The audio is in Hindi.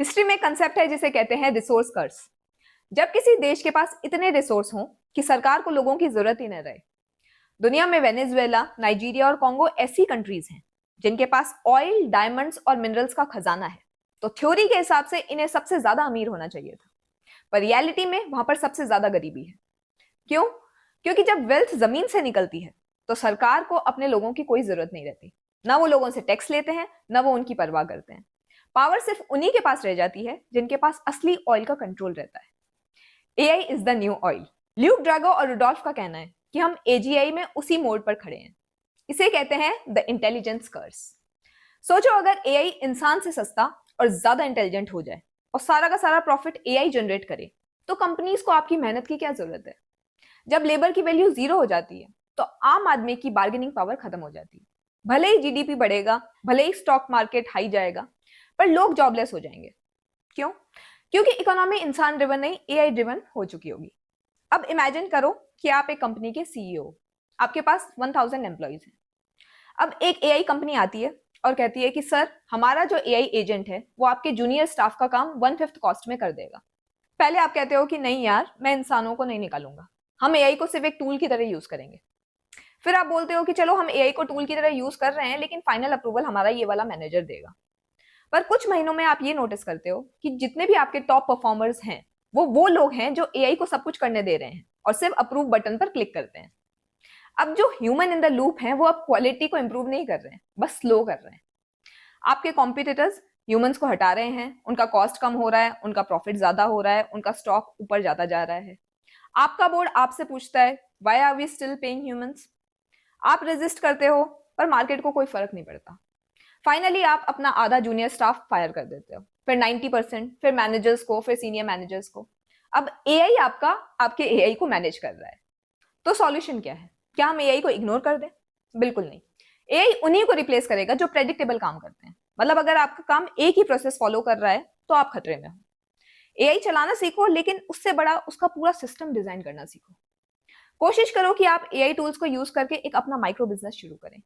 हिस्ट्री में कंसेप्ट है जिसे कहते हैं रिसोर्स कर्स। जब किसी देश के पास इतने रिसोर्स हों कि सरकार को लोगों की जरूरत ही न रहे। दुनिया में वेनेजुएला, नाइजीरिया और कॉन्गो ऐसी कंट्रीज हैं जिनके पास ऑयल, डायमंड्स और मिनरल्स का खजाना है। तो थ्योरी के हिसाब से इन्हें सबसे ज्यादा अमीर होना चाहिए था, पर रियलिटी में वहां पर सबसे ज्यादा गरीबी है। क्यों? क्योंकि जब वेल्थ जमीन से निकलती है तो सरकार को अपने लोगों की कोई जरूरत नहीं रहती। ना वो लोगों से टैक्स लेते हैं, ना वो उनकी परवाह करते हैं। पावर सिर्फ उन्हीं के पास रह जाती है जिनके पास असली ऑयल का कंट्रोल रहता है। AI is the new oil. Luke Drago और रुडोल्फ का कहना है कि हम एजीआई में उसी मोड पर खड़े हैं। इसे कहते हैं द इंटेलिजेंस कर्स। सोचो, अगर एआई इंसान से सस्ता और ज्यादा इंटेलिजेंट हो जाए और सारा का सारा प्रॉफिट एआई जनरेट करे, तो कंपनीज को आपकी मेहनत की क्या जरूरत है? जब लेबर की वैल्यू जीरो हो जाती है तो आम आदमी की बार्गेनिंग पावर खत्म हो जाती है। भले ही जीडीपी बढ़ेगा, भले ही स्टॉक मार्केट हाई जाएगा, पर लोग जॉबलेस हो जाएंगे। क्यों? क्योंकि इकोनॉमी इंसान ड्रिवन नहीं, एआई ड्रिवन हो चुकी होगी। अब इमेजिन करो कि आप एक कंपनी के सीईओ, आपके पास 1000 एम्प्लॉइज हैं। अब एक एआई कंपनी आती है और कहती है कि सर, हमारा जो एआई एजेंट है वो आपके जूनियर स्टाफ का काम 1/5 कॉस्ट में कर देगा। पहले आप कहते हो कि नहीं यार, मैं इंसानों को नहीं निकालूंगा, हम एआई को सिर्फ एक टूल की तरह यूज करेंगे। फिर आप बोलते हो कि चलो हम एआई को टूल की तरह यूज कर रहे हैं, लेकिन फाइनल अप्रूवल हमारा ये वाला मैनेजर देगा। पर कुछ महीनों में आप ये नोटिस करते हो कि जितने भी आपके टॉप परफॉर्मर्स हैं वो लोग हैं जो एआई को सब कुछ करने दे रहे हैं और सिर्फ अप्रूव बटन पर क्लिक करते हैं। अब जो ह्यूमन इन द लूप हैं वो अब क्वालिटी को इंप्रूव नहीं कर रहे हैं, बस स्लो कर रहे हैं। आपके कॉम्पिटिटर्स ह्यूमंस को हटा रहे हैं, उनका कॉस्ट कम हो रहा है, उनका प्रॉफिट ज्यादा हो रहा है, उनका स्टॉक ऊपर जाता जा रहा है। आपका बोर्ड आपसे पूछता है why are we still paying humans. आप रेजिस्ट करते हो, पर मार्केट को कोई फर्क नहीं पड़ता। फाइनली आप अपना आधा जूनियर स्टाफ फायर कर देते हो, फिर 90%, फिर मैनेजर्स को, फिर सीनियर मैनेजर्स को। अब एआई आपके एआई को मैनेज कर रहा है। तो सॉल्यूशन क्या है? क्या हम एआई को इग्नोर कर दें? बिल्कुल नहीं। एआई उन्हीं को रिप्लेस करेगा जो प्रेडिक्टेबल काम करते हैं। मतलब अगर आपका काम एक ही प्रोसेस फॉलो कर रहा है तो आप खतरे में हो। एआई चलाना सीखो, लेकिन उससे बड़ा उसका पूरा सिस्टम डिजाइन करना सीखो। कोशिश करो कि आप एआई टूल्स को यूज करके एक अपना माइक्रो बिजनेस शुरू करें।